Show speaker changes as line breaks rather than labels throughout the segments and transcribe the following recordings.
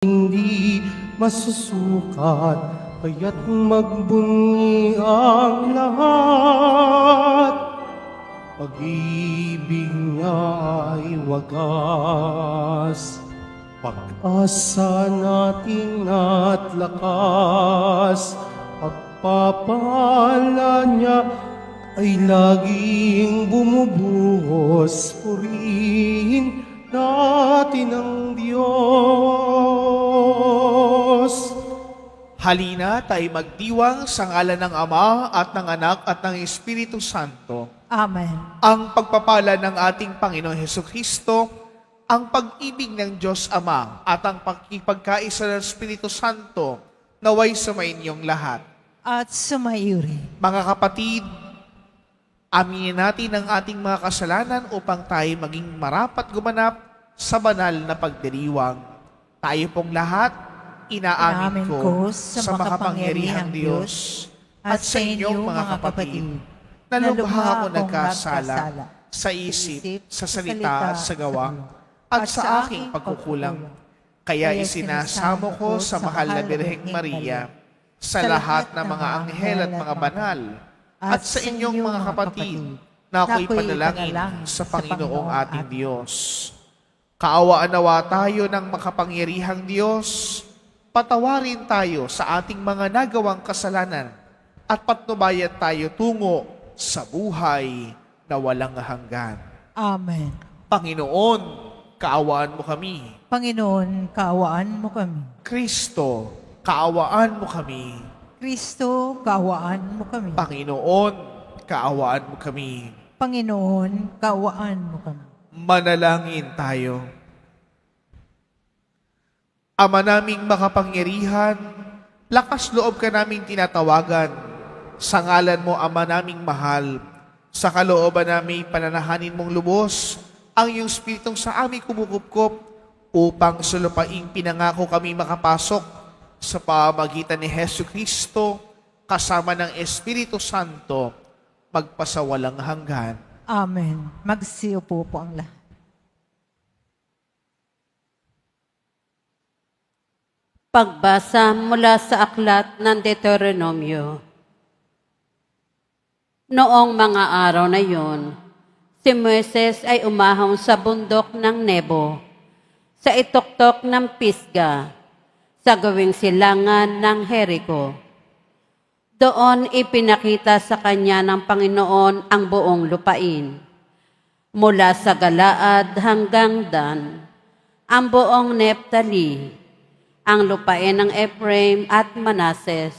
Hindi masusukat, kaya't magbunyi ang lahat. Pag-ibig niya ay wagas, pag-asa natin at lakas. Pagpapala niya ay laging bumubuhos. Purihin natin ang Diyos.
Halina tayo magdiwang sa ngalan ng Ama at ng Anak at ng Espiritu Santo.
Amen.
Ang pagpapala ng ating Panginoon Hesukristo, ang pag-ibig ng Diyos Ama at ang pagkipagkaisa ng Espiritu Santo naway sumainyong lahat.
At sumayuri.
Mga kapatid, aminin natin ang ating mga kasalanan upang tayo maging marapat gumanap sa banal na pagdiriwang. Tayo pong lahat, inaamin ko sa makapangyarihang Diyos at sa inyong mga kapatid na lubha ako nagkasala sa isip, sa salita at sa gawa at sa aking pagkukulang. Kaya isinasamo ko sa mahal na Birheng Maria, sa lahat ng mga anghel at mga banal, at sa inyong mga kapatid na ako'y panalangin sa Panginoong ating Diyos. Kaawaan nawa tayo ng makapangyarihang Diyos, patawarin tayo sa ating mga nagawang kasalanan at patnubayan tayo tungo sa buhay na walang hanggan.
Amen.
Panginoon, kaawaan mo kami.
Panginoon, kaawaan mo kami.
Kristo, kaawaan mo kami.
Kristo, kaawaan mo kami.
Panginoon, kaawaan mo kami.
Panginoon, kaawaan mo kami.
Manalangin tayo. Ama naming makapangyarihan, lakas loob ka naming tinatawagan. Sa ngalan mo, Ama naming mahal, sa kalooban namin pananahanin mong lubos, ang iyong Spiritong sa aming kumukupkop, upang sa lupaing pinangako kami makapasok sa pamagitan ni Hesukristo, kasama ng Espiritu Santo, magpasawalang hanggan.
Amen. Magsiupo po ang lahat.
Pagbasa mula sa aklat ng Deuteronomio. Noong mga araw na yon, si Moises ay umahon sa bundok ng Nebo, sa ituktok ng Pisga, sa gawing silangan ng Jericho. Doon ipinakita sa kanya ng Panginoon ang buong lupain, mula sa Galaad hanggang Dan, ang buong Neptali, ang lupain ng Ephraim at Manases,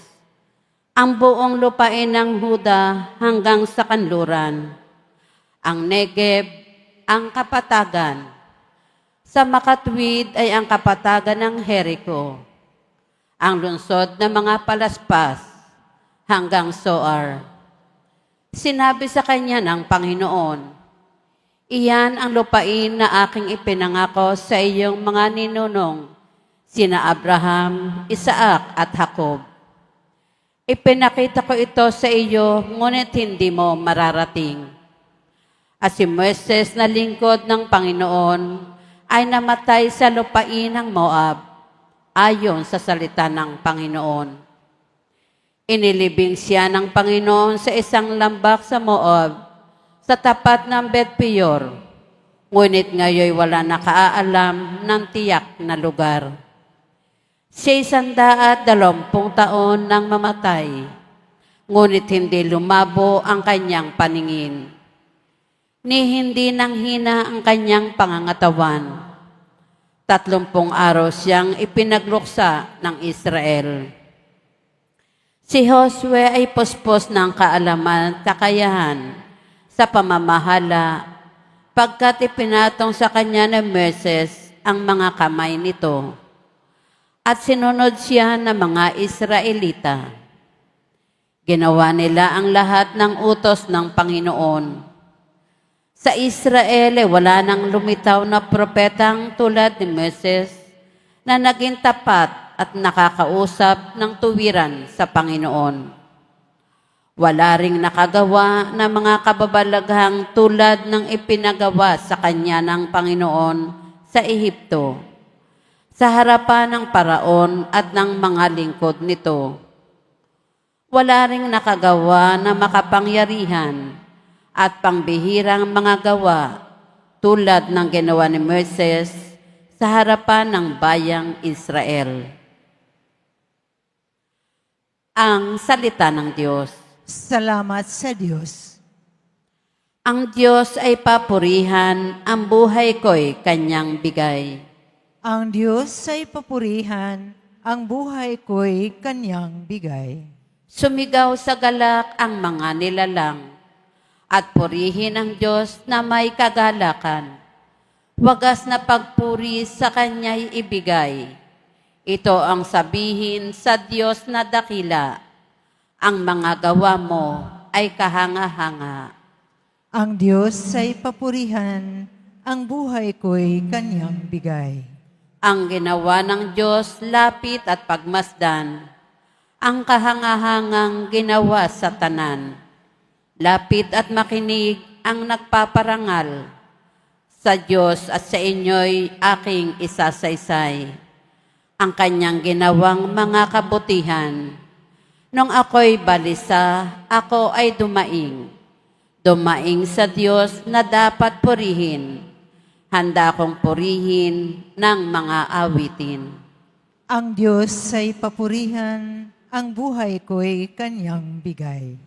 ang buong lupain ng Huda hanggang sa kanluran, ang Negeb, ang kapatagan. Sa makatwid ay ang kapatagan ng Jericho, ang lungsod ng mga palaspas, hanggang Soar. Sinabi sa kanya ng Panginoon, iyan ang lupain na aking ipinangako sa iyong mga ninunong, sina Abraham, Isaac at Jacob. Ipinakita ko ito sa iyo, ngunit hindi mo mararating. At si Moises na lingkod ng Panginoon ay namatay sa lupain ng Moab, ayon sa salita ng Panginoon. Inilibing siya ng Panginoon sa isang lambak sa Moab, sa tapat ng Bet-peor, ngunit ngayon wala nakaalam ng tiyak na lugar. Siya'y 120 taon nang mamatay, ngunit hindi lumabo ang kanyang paningin, ni hindi nanghina ang kanyang pangangatawan. 30 araw siyang ipinagluksa ng Israel. Si Josue ay puspos ng kaalaman at kakayahan sa pamamahala, pagkat ipinatong sa kanya ng Moises ang mga kamay nito, at sinunod siya ng mga Israelita. Ginawa nila ang lahat ng utos ng Panginoon. Sa Israel ay wala nang lumitaw na propetang tulad ni Moises na naging tapat at nakakausap ng tuwiran sa Panginoon. Wala ring nakagawa na mga kababalaghang tulad ng ipinagawa sa kanya ng Panginoon sa Ehipto, sa harapan ng paraon at ng mga lingkod nito. Wala ring nakagawa na makapangyarihan at pangbihirang mga gawa tulad ng ginawa ni Moises sa harapan ng bayang Israel. Ang salita ng Diyos.
Salamat sa Diyos.
Ang Diyos ay papurihan, ang buhay ko'y kanyang bigay.
Ang Diyos ay papurihan, ang buhay ko'y kanyang bigay.
Sumigaw sa galak ang mga nilalang, at purihin ang Diyos na may kagalakan. Wagas na pagpuri sa kanya'y ibigay. Ito ang sabihin sa Diyos na dakila, ang mga gawa mo ay kahanga-hanga.
Ang Diyos ay papurihan, ang buhay ko'y kanyang bigay.
Ang ginawa ng Diyos lapit at pagmasdan, ang kahangahangang ginawa sa tanan. Lapit at makinig ang nagpaparangal. Sa Diyos at sa inyo'y aking isasaysay ang kanyang ginawang mga kabutihan. Nung ako'y balisa, ako ay dumaing. Dumaing sa Diyos na dapat purihin. Handa akong purihin ng mga awitin.
Ang Diyos ay papurihan, ang buhay ko'y kanyang bigay.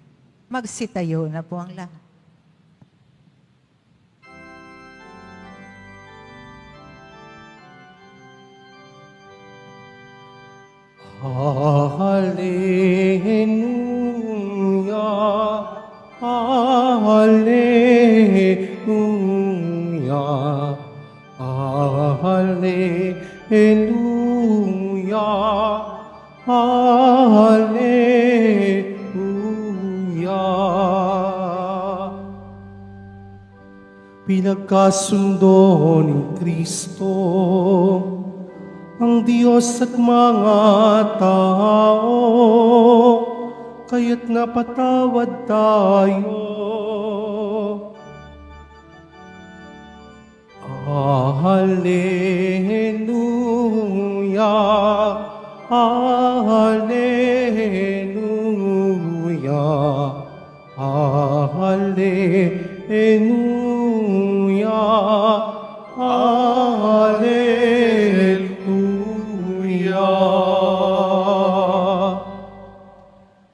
Magsitayo na po ang lahat.
Hallelujah, Hallelujah, Hallelujah, Hallelujah. Pinagkasundo ni Kristo ang Diyos at mga tao, kaya't napatawad tayo. Hallelujah, Hallelujah, Hallelujah, Hallelujah.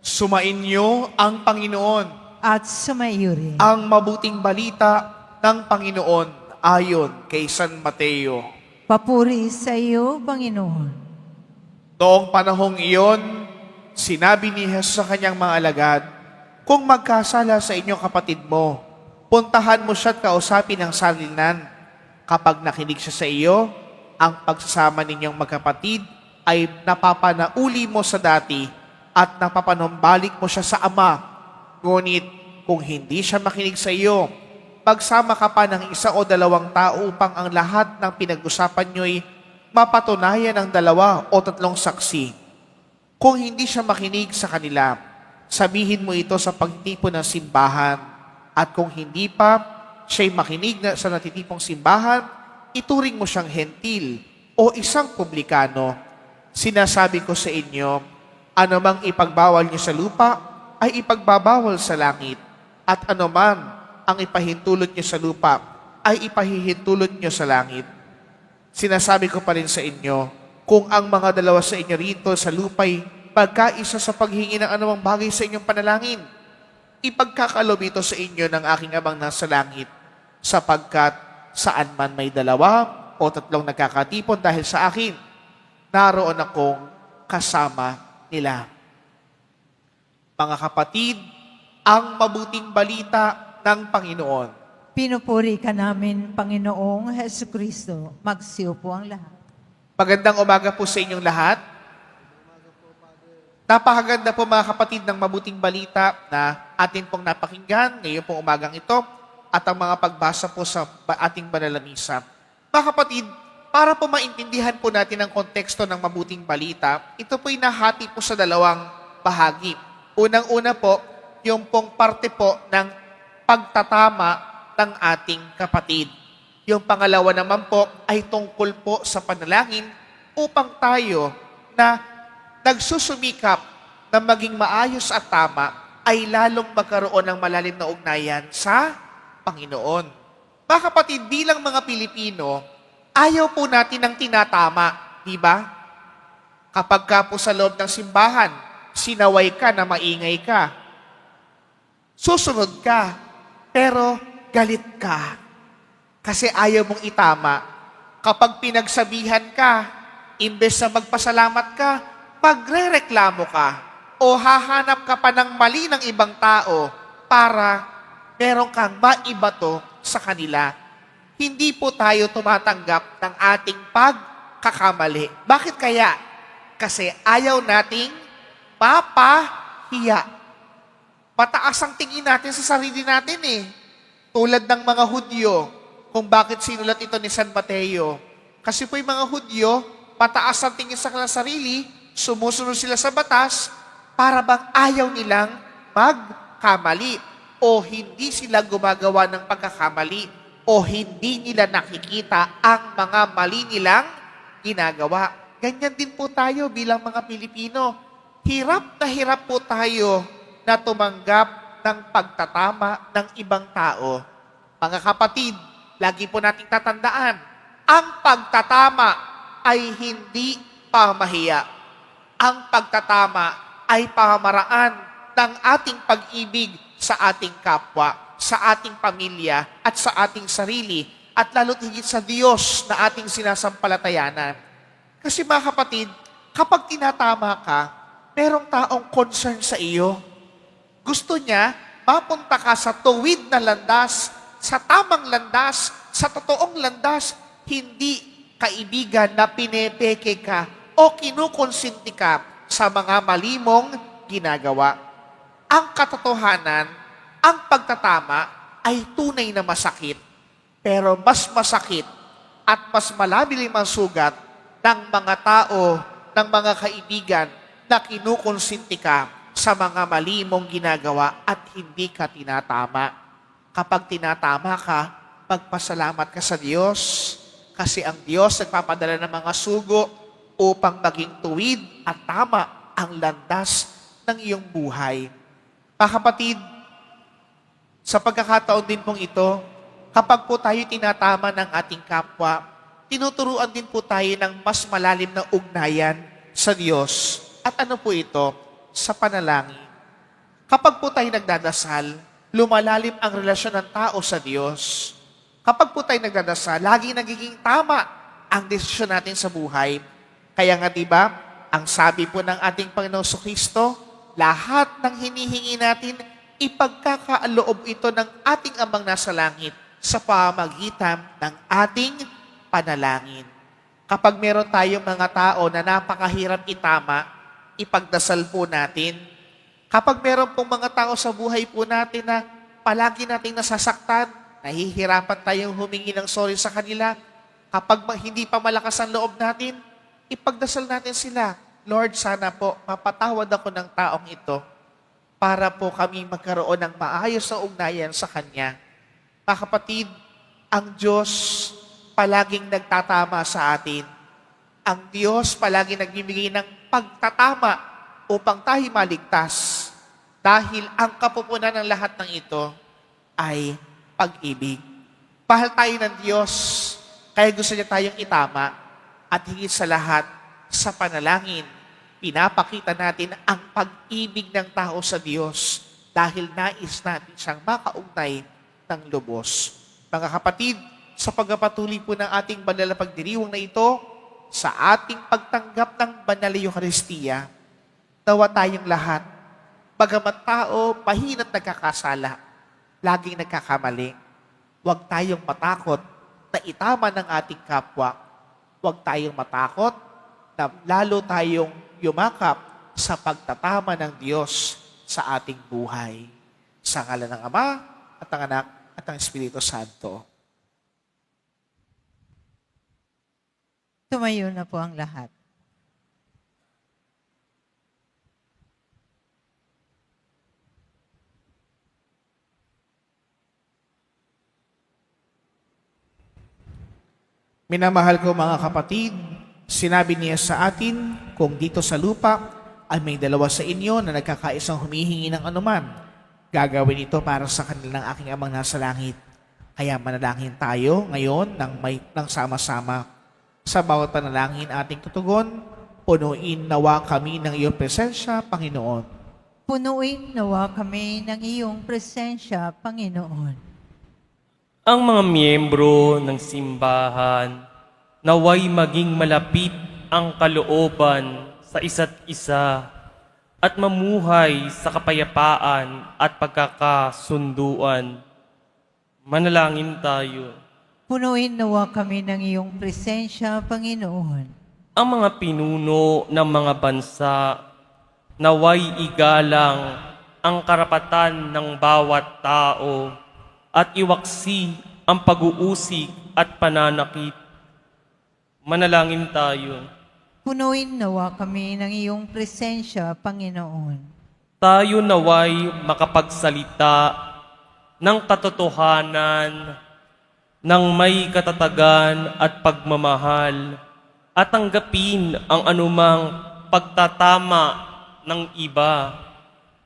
Sumainyo ang Panginoon,
At sumayo rin.
ang mabuting balita ng Panginoon ayon kay San Mateo.
Papuri sa iyo, Panginoon.
Noong panahong iyon, sinabi ni Jesus sa kanyang mga alagad, kung magkasala sa inyong kapatid mo, puntahan mo siya at kausapin ng salinan. Kapag nakinig siya sa iyo, ang pagsasama ninyong magkapatid ay napapanauli mo sa dati at napapanumbalik mo siya sa Ama. Ngunit kung hindi siya makinig sa iyo, pagsama ka pa ng isa o dalawang tao upang ang lahat ng pinag-usapan nyo'y mapatunayan ng 2 o 3 saksi. Kung hindi siya makinig sa kanila, sabihin mo ito sa pagtitipon ng simbahan. At kung hindi pa siya'y makinig sa natitipong simbahan, ituring mo siyang hentil o isang publikano. Sinasabi ko sa inyo, anumang ipagbawal niyo sa lupa ay ipagbabawal sa langit. At anuman ang ipahintulot niyo sa lupa ay ipahihintulot niyo sa langit. Sinasabi ko pa rin sa inyo, kung ang mga dalawa sa inyo rito sa lupa'y pagkaisa sa paghingi ng anumang bagay sa inyong panalangin, ipagkakalob ito sa inyo ng aking Amang nasa langit, sapagkat saan man may 2 o 3 nagkakatipon dahil sa akin, naroon akong kasama nila. Mga kapatid, ang mabuting balita ng Panginoon.
Pinupuri ka namin, Panginoong Hesukristo. Magsiupo ang lahat.
Magandang umaga po sa inyong lahat. Napakaganda po mga kapatid ng mabuting balita na atin pong napakinggan ngayon pong umagang ito at ang mga pagbasa po sa ating banal na misa. Mga kapatid, para po maintindihan po natin ang konteksto ng mabuting balita, ito po'y nahati po sa 2 bahagi. Unang-una po, yung pong parte po ng pagtatama ng ating kapatid. Yung pangalawa naman po ay tungkol po sa panalangin upang tayo na nagsusumikap na maging maayos at tama ay lalong magkaroon ng malalim na ugnayan sa Panginoon. Mga kapatid, bilang mga Pilipino, ayaw po natin ng tinatama, di ba? Kapag ka po sa loob ng simbahan, sinaway ka na maingay ka, susunod ka, pero galit ka. Kasi ayaw mong itama. Kapag pinagsabihan ka, imbes na magpasalamat ka, magrereklamo ka o hahanap ka pa ng mali ng ibang tao para meron kang maibato sa kanila. Hindi po tayo tumatanggap ng ating pagkakamali. Bakit kaya? Kasi ayaw nating mapahiya. Mataas ang tingin natin sa sarili natin eh. Tulad ng mga Hudyo, kung bakit sinulat ito ni San Mateo. Kasi po yung mga Hudyo, mataas ang tingin sa kanilang sarili, sumusunod sila sa batas, para bang ayaw nilang magkamali o hindi sila gumagawa ng pagkakamali o hindi nila nakikita ang mga mali nilang ginagawa. Ganyan din po tayo bilang mga Pilipino. Hirap na hirap po tayo na tumanggap ng pagtatama ng ibang tao. Mga kapatid, lagi po nating tatandaan, ang pagtatama ay hindi pamahiya. Ang pagtatama ay pamamaraan ng ating pag-ibig sa ating kapwa, sa ating pamilya, at sa ating sarili, at lalo't higit sa Diyos na ating sinasampalatayanan. Kasi mga kapatid, kapag tinatama ka, merong taong concern sa iyo. Gusto niya, mapunta ka sa tuwid na landas, sa tamang landas, sa totoong landas, hindi kaibigan na pinepeke ka o kinukonsinti ka sa mga mali mong ginagawa. Ang katotohanan, ang pagtatama ay tunay na masakit, pero mas masakit at mas malabiling ang sugat ng mga tao, ng mga kaibigan na kinukonsinti ka sa mga mali mong ginagawa at hindi ka tinatama. Kapag tinatama ka, magpasalamat ka sa Diyos kasi ang Diyos nagpapadala ng mga sugo upang maging tuwid at tama ang landas ng iyong buhay. Mga kapatid, sa pagkakataon din pong ito, kapag po tayo tinatama ng ating kapwa, tinuturuan din po tayo ng mas malalim na ugnayan sa Diyos. At ano po ito? Sa panalangin. Kapag po tayo nagdadasal, lumalalim ang relasyon ng tao sa Diyos. Kapag po tayo nagdadasal, lagi nagiging tama ang desisyon natin sa buhay. Kaya nga diba, ang sabi po ng ating Panginoong Kristo, lahat ng hinihingi natin, ipagkakaaloob ito ng ating Amang nasa langit sa pamamagitan ng ating panalangin. Kapag meron tayong mga tao na napakahirap itama, ipagdasal po natin. Kapag meron pong mga tao sa buhay po natin na palagi nating nasasaktan, nahihirapan tayong humingi ng sorry sa kanila, kapag hindi pa malakas ang loob natin, ipagdasal natin sila. Lord, sana po mapatawad ako ng taong ito para po kami magkaroon ng maayos na ugnayan sa Kanya. Mga kapatid, ang Diyos palaging nagtatama sa atin. Ang Diyos palaging nagbibigay ng pagtatama upang tayo maligtas. Dahil ang kapupunan ng lahat ng ito ay pag-ibig. Mahal tayo ng Diyos, kaya gusto niya tayong itama. At higit sa lahat, sa panalangin, pinapakita natin ang pag-ibig ng tao sa Diyos dahil nais natin siyang makaugnay ng lubos. Mga kapatid, sa pagpapatuloy po ng ating banal na pagdiriwang na ito, sa ating pagtanggap ng banal na Eucharistia, nawa tayong lahat, bagamat tao, mahina't nagkakasala, laging nagkakamali, huwag tayong matakot na itama ng ating kapwa. Huwag tayong matakot na lalo tayong yumakap sa pagtatama ng Diyos sa ating buhay. Sa ngalan ng Ama, at ng Anak, at ng Espiritu Santo.
Tumayo na po ang lahat.
Minamahal ko mga kapatid, Sinabi niya sa atin, kung dito sa lupa ay may dalawa sa inyo na nagkakaisang humihingi ng anuman, gagawin ito para sa kanila ng aking Amang nasa langit. Kaya manalangin tayo ngayon ng sama-sama. Sa bawat panalangin ating tutugon, punuin nawa kami ng iyong presensya, Panginoon.
Punuin nawa kami ng iyong presensya, Panginoon.
Ang mga miyembro ng simbahan naway maging malapit ang kalooban sa isa't isa at mamuhay sa kapayapaan at pagkakasunduan. Manalangin tayo.
Punuin nawa kami ng iyong presensya, Panginoon.
Ang mga pinuno ng mga bansa naway igalang ang karapatan ng bawat tao at iwaksi ang pag-uusig at pananakit. Manalangin tayo.
Punuin nawa kami ng iyong presensya, Panginoon.
Tayo naway makapagsalita ng katotohanan, ng may katatagan at pagmamahal, at tanggapin ang anumang pagtatama ng iba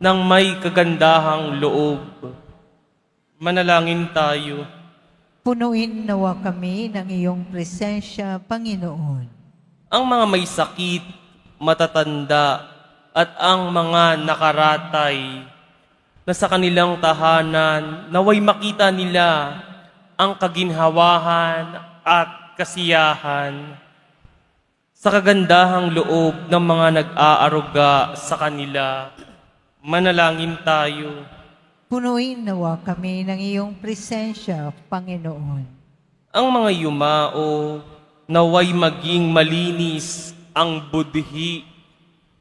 ng may kagandahang loob. Manalangin tayo.
Punuin nawa kami ng iyong presensya, Panginoon.
Ang mga may sakit, matatanda, at ang mga nakaratay na sa kanilang tahanan naway makita nila ang kaginhawahan at kasiyahan sa kagandahang loob ng mga nag-aaruga sa kanila. Manalangin tayo.
Punuin nawa kami ng iyong presensya, Panginoon.
Ang mga yumao naway maging malinis ang budhi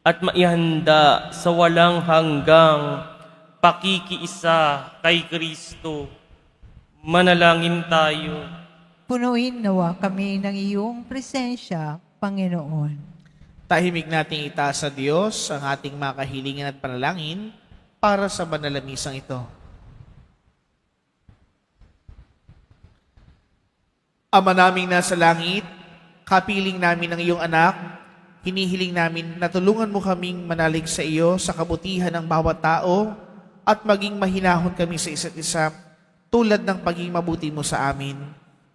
at maihanda sa walang hanggang pakikiisa kay Kristo. Manalangin tayo.
Punuin nawa kami ng iyong presensya, Panginoon.
Tahimik nating itaas sa Diyos ang ating mga kahilingan at panalangin para sa banal na misang ito. Ama naming nasa langit, kapiling namin ng iyong anak, hinihiling namin na tulungan mo kaming manalig sa iyo sa kabutihan ng bawat tao at maging mahinahon kami sa isa't isa tulad ng pagiging mabuti mo sa amin.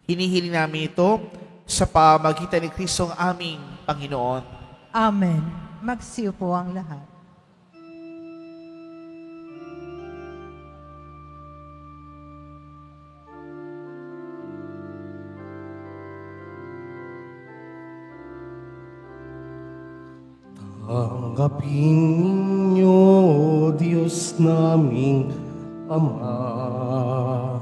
Hinihiling namin ito sa pamagitan ni Kristo ang aming Panginoon.
Amen. Magsiupo ang lahat.
Tanggapin ninyo, Diyos naming Ama,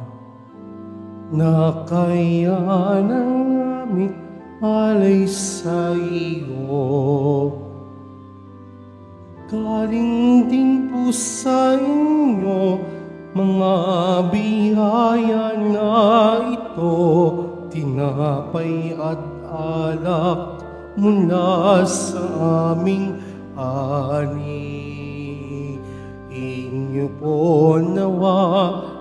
na kayanan namin alay sa iyo. Galing din po sa inyo mga biyaya na ito, tinapay at alak mula sa aming ani. Inyo po nawa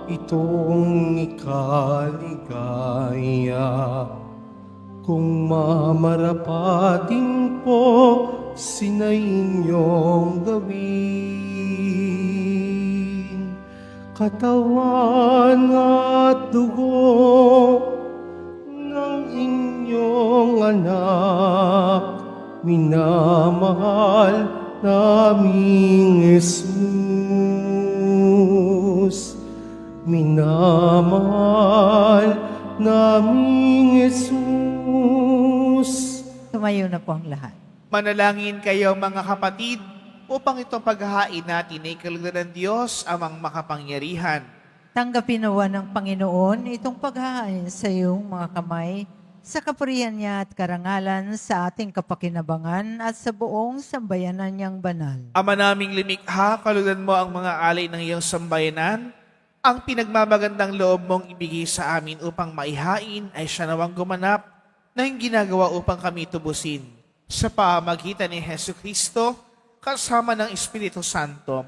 itong ikaligaya. Kung mamarapatin po sinayinyong gawin, katawan at dugo ng inyong anak, minamahal naming Jesus. Minamahal naming Jesus.
Tumayo na po ang lahat.
Manalangin kayo mga kapatid upang itong paghahain natin ay kalugdan ng Diyos amang makapangyarihan.
Tanggapin nawa ng Panginoon itong paghahain sa iyong mga kamay sa kapurihan niya at karangalan sa ating kapakinabangan at sa buong sambayanan niyang banal.
Ama naming limikha, kalugdan mo ang mga alay ng iyong sambayanan. Ang pinagmamagandang loob mong ibigay sa amin upang maihain ay siya nawang gumanap na yung ginagawa upang kami tubusin. Sa pamagitan ni Jesu Kristo, kasama ng Espiritu Santo,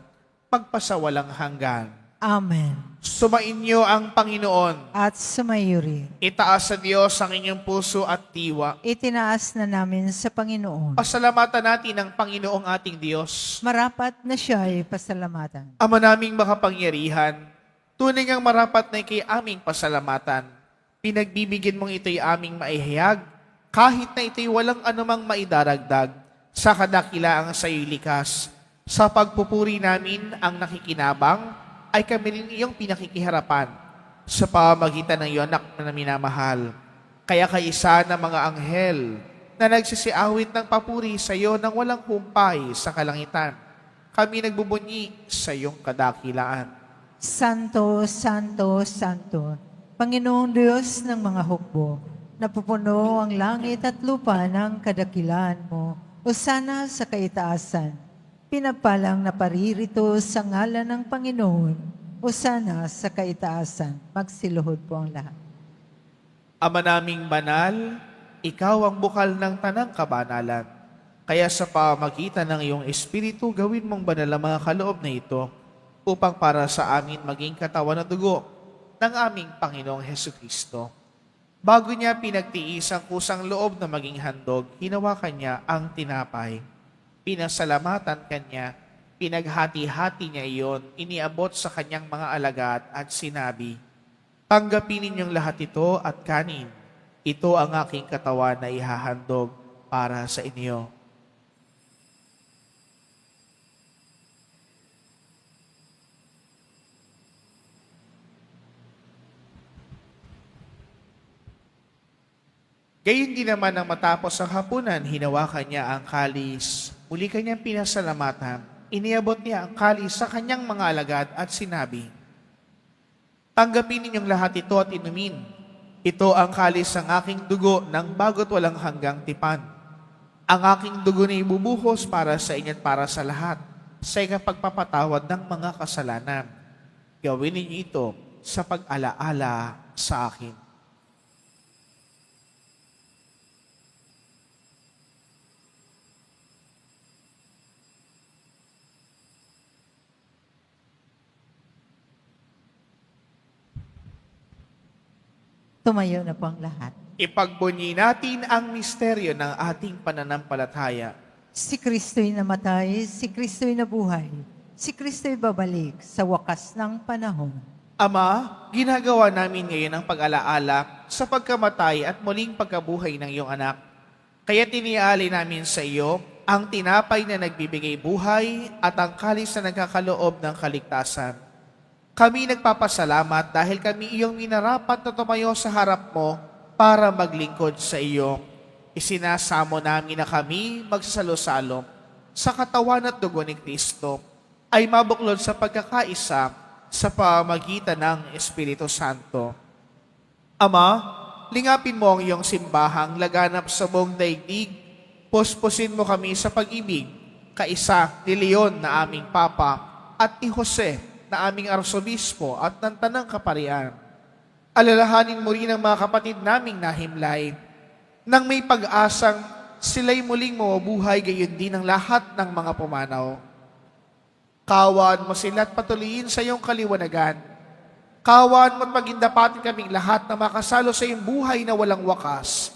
magpasawalang hanggan.
Amen.
Sumainyo ang Panginoon.
At sumayuri.
Itaas sa Diyos ang inyong puso at diwa.
Itinaas na namin sa Panginoon.
Pasalamatan natin ang Panginoong ating Diyos.
Marapat na siya ay pasalamatan.
Ama naming makapangyarihan, tunay ngang marapat na ikay aming pasalamatan. Pinagbibigyan mong ito'y aming maihayag, kahit na ito'y walang anumang maidaragdag sa kadakilaang sa'yo'y likas. Sa pagpupuri namin ang nakikinabang, ay kami rin iyong pinakikiharapan sa pamamagitan ng iyong anak na minamahal. Kaya kaisa ng mga anghel na nagsisiawit ng papuri sa iyo nang walang humpay sa kalangitan, kami nagbubunyi sa iyong kadakilaan.
Santo, Santo, Santo, Panginoong Diyos ng mga hukbo, napupuno ang langit at lupa ng kadakilaan mo, hosana sa kaitaasan. Pinagpalang na paririto sa ngalan ng Panginoon, hosana sa kaitaasan. Magsiluhod po ang lahat.
Ama naming banal, ikaw ang bukal ng tanang kabanalan. Kaya sa pamagitan ng iyong Espiritu, gawin mong banal ang mga kaloob na ito upang para sa amin maging katawan at dugo ng aming Panginoong Hesukristo. Bago niya pinagtiis ang kusang loob na maging handog, hinawakan niya ang tinapay. Pinasalamatan kanya, pinaghati-hati niya iyon, iniabot sa kanyang mga alagad at sinabi, "Tanggapin ninyong lahat ito at kanin. Ito ang aking katawan na ihahandog para sa inyo." Gayon din naman nang matapos ang hapunan, hinawakan niya ang kalis. Muli kanyang pinasalamatan. Iniabot niya ang kalis sa kanyang mga alagad at sinabi, "Tanggapin ninyong lahat ito at inumin. Ito ang kalis ng aking dugo ng bago't walang hanggang tipan. Ang aking dugo na ibubuhos para sa inyo at para sa lahat, sa ikapagpapatawad ng mga kasalanan. Gawin ninyo ito sa pag-alaala sa akin."
Tumayo na po ang lahat.
Ipagbunyi natin ang misteryo ng ating pananampalataya.
Si Kristo'y namatay, si Kristo'y nabuhay, si Kristo'y babalik sa wakas ng panahon.
Ama, ginagawa namin ngayon ang pag-alaala sa pagkamatay at muling pagkabuhay ng iyong anak. Kaya tiniali namin sa iyo ang tinapay na nagbibigay buhay at ang kalis na nagkakaloob ng kaligtasan. Kami nagpapasalamat dahil kami iyong minarapat na tumayo sa harap mo para maglingkod sa iyo. Isinasamo namin na kami magsasalo-salo sa katawan at dugo ni Kristo ay mabuklod sa pagkakaisa sa pamagitan ng Espiritu Santo. Ama, lingapin mo ang iyong simbahang laganap sa buong daigdig. Puspusin mo kami sa pag-ibig, kaisa ni Leon na aming Papa at ni Jose na aming Arsobispo at ng Tanang Kaparian. Alalahanin mo rin ang mga kapatid naming nahimlay, nang may pag-asang sila'y muling mawabuhay, gayon din ang lahat ng mga pumanaw. Kawaan mo sila at patuloyin sa iyong kaliwanagan. Kawaan mo at magindapatin kaming lahat na makasalo sa iyong buhay na walang wakas.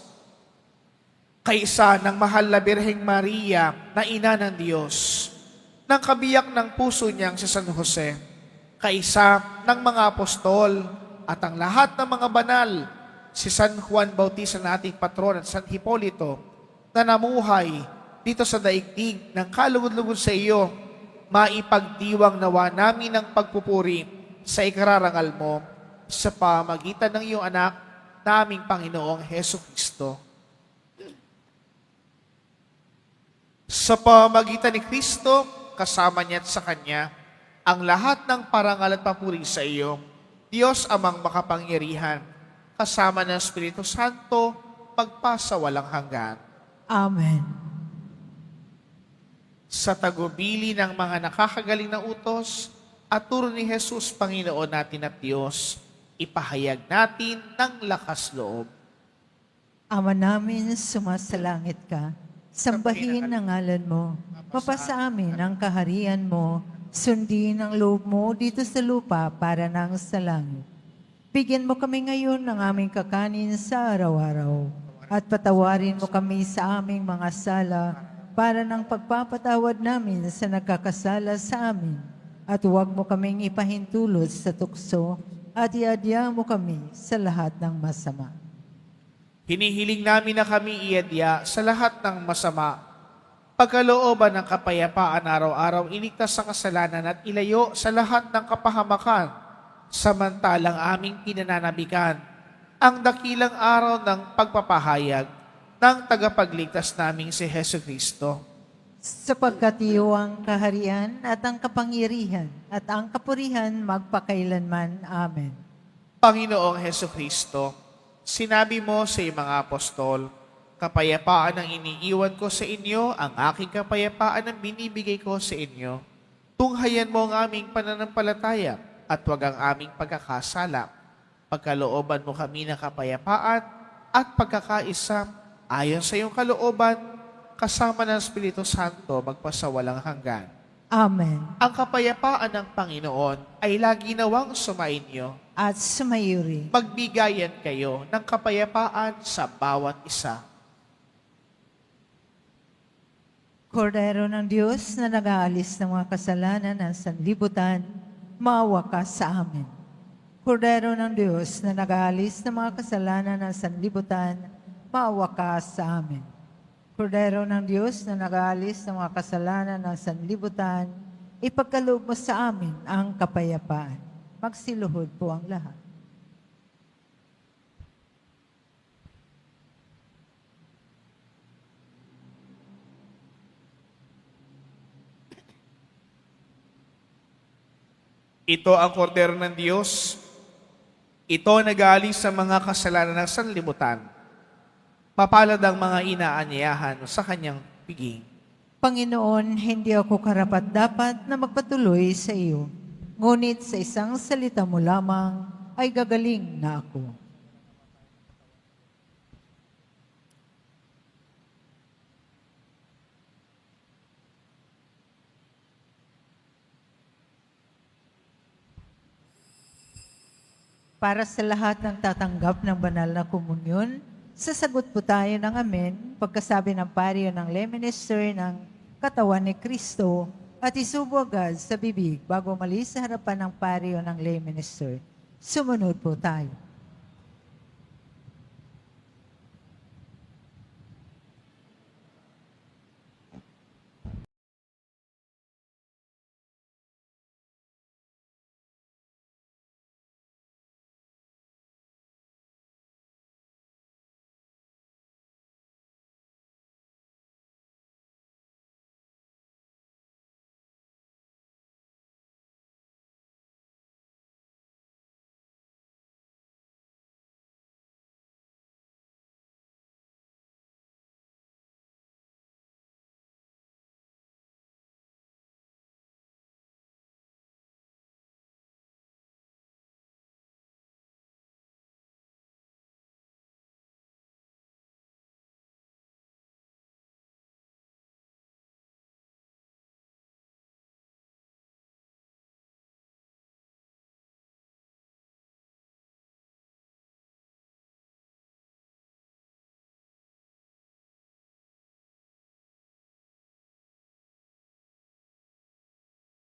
Kaisa ng mahal na Birheng Maria na ina ng Diyos, ng kabiyak ng puso niyang si San Jose, kaisa ng mga apostol at ang lahat ng mga banal, si San Juan Bautista na ating patron at San Hipolito na namuhay dito sa daigdig ng kalugod-lugod sa iyo, maipagdiwang nawa namin ang pagpupuri sa ikararangal mo sa pamagitan ng iyong anak na aming Panginoong Hesukristo. Sa pamagitan ni Kristo, kasama niya at sa Kanya, ang lahat ng parangal at papuri sa iyo, Diyos Amang makapangyarihan, kasama ng Espiritu Santo, pagpasa walang hanggan.
Amen.
Sa tagubili ng mga nakakagaling na utos at turo ni Jesus, Panginoon natin at Diyos, ipahayag natin ng lakas loob.
Ama namin, sumasalangit ka. Sambahin ang ngalan mo. Mapasa amin ang kaharian mo. Sundin ang loob mo dito sa lupa para nang sa langit. Bigyan mo kami ngayon ng aming kakanin sa araw-araw. At patawarin mo kami sa aming mga sala para ng pagpapatawad namin sa nagkakasala sa amin. At huwag mo kaming ipahintulot sa tukso at iadya mo kami sa lahat ng masama.
Hinihiling namin na kami iadya sa lahat ng masama, pagkalooban ng kapayapaan araw-araw, iligtas sa kasalanan at ilayo sa lahat ng kapahamakan, samantalang aming pinananabikan ang dakilang araw ng pagpapahayag ng tagapagligtas naming si Hesu Kristo.
Sapagkat iyo ang kaharian at ang kapangyarihan at ang kapurihan magpakailanman. Amen.
Panginoong Hesu Kristo, sinabi mo sa iyong mga apostol, kapayapaan ang iniiwan ko sa inyo, ang aking kapayapaan ang binibigay ko sa inyo. Tunghayan mo ang aming pananampalataya at huwag ang aming pagkakasala. Pagkalooban mo kami ng kapayapaan at pagkakaisa ayon sa iyong kalooban, kasama ng Espiritu Santo magpasawalang hanggan.
Amen.
Ang kapayapaan ng Panginoon ay lagi nawang sumainyo.
At sumayuri.
Magbigayan kayo ng kapayapaan sa bawat isa.
Kordero ng Diyos na nag-aalis ng mga kasalanan ng sanlibutan, maawa ka sa amin. Kordero ng Diyos na nag-aalis ng mga kasalanan ng sanlibutan, maawa ka sa amin. Kordero ng Diyos na nag-aalis ng mga kasalanan ng sanlibutan, ipagkaloob mo sa amin ang kapayapaan. Magsiluhod po ang lahat.
Ito ang kordero ng Diyos. Ito nag-aalis sa mga kasalanan ng sanlibutan. Mapalad ang mga inaanyayahan sa kanyang piging.
Panginoon, hindi ako karapat-dapat na magpatuloy sa iyo. Ngunit sa isang salita mo lamang ay gagaling na ako. Para sa lahat ng tatanggap ng banal na komunyon, sasagot po tayo ng amen pagkasabi ng pariyo ng lay minister ng katawan ni Kristo at isubo agad sa bibig bago umalis sa harapan ng pariyo ng lay minister. Sumunod po tayo.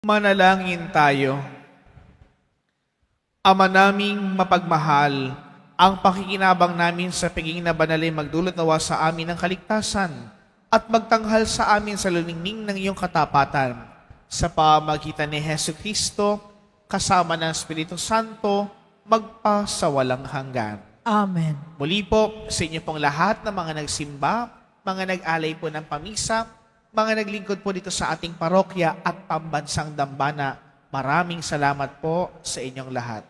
Manalangin tayo. Ama naming mapagmahal, ang pakikinabang namin sa piging na banal ay magdulot nawa sa amin ng kaligtasan at magtanghal sa amin sa luningning ng iyong katapatan sa pamagitan ni Hesu Kristo kasama ng Espiritu Santo magpasawalang hanggan.
Amen.
Muli po sa inyo pong lahat ng mga nagsimba, mga nag-alay po ng pamisa, mga naglingkod po dito sa ating parokya at pambansang dambana, maraming salamat po sa inyong lahat.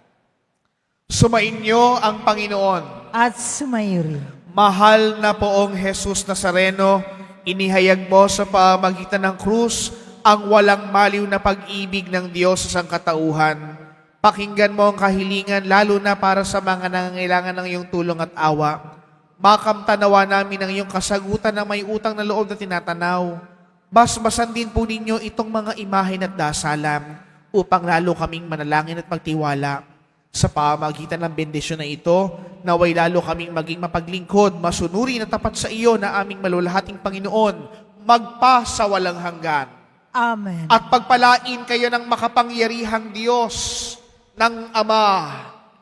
Sumainyo ang Panginoon.
At sumayuri.
Mahal na poong Jesus Nazareno, inihayag mo sa pamagitan ng krus ang walang maliw na pag-ibig ng Diyos sa sangkatauhan. Pakinggan mo ang kahilingan lalo na para sa mga nangangailangan ng iyong tulong at awa. Makamtanawa namin ang iyong kasagutan ng may utang na loob na tinatanaw. Basbasan din po ninyo itong mga imahen at dasalam upang lalo kaming manalangin at magtiwala. Sa pamagitan ng bendisyon na ito, naway lalo kaming maging mapaglingkod, masunuri na tapat sa iyo na aming malulahating Panginoon, magpa sa walang hanggan.
Amen.
At pagpalain kayo ng makapangyarihang Diyos, ng Ama,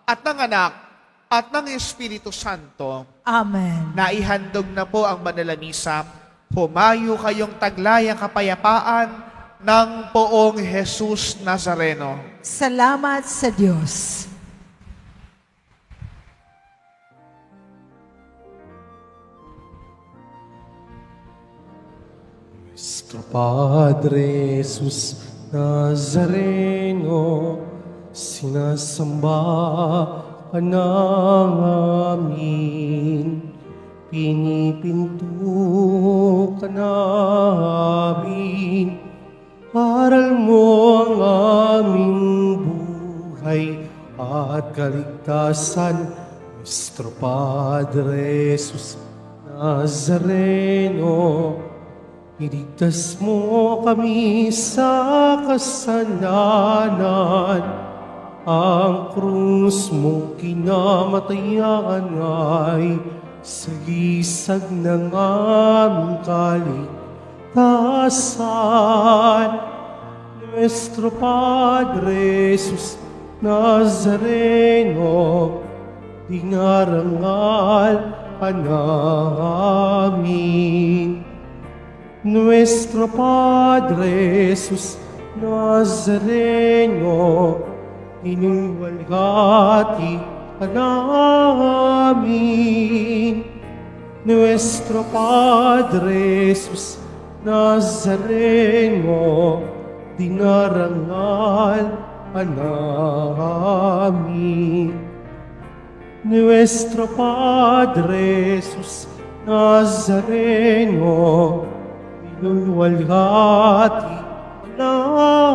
at ng Anak, at ng Espiritu Santo.
Amen.
Naihandog na po ang banal na misa. Humayo kayong taglayang kapayapaan ng Poong Jesus Nazareno.
Salamat sa Diyos.
Nuestro Padre Jesus Nazareno, sinasamba ka namin, pinipinto ka namin, aral mo ang aming buhay at kaligtasan. Nuestro Padre Jesus Nazareno, iligtas mo kami sa kasalanan. Ang krus mong kinamatayan ay sagisag ng aming kaligtasan. Nuestro Padre Jesus Nazareno, dinarangal ka namin. Nuestro Padre Jesus Nazareno, inuwalhati ka namin. Nuestro Padre Jesus Nazareno, dinarangal ka namin. Nuestro Padre Jesus Nazareno, inuwalhati ka namin.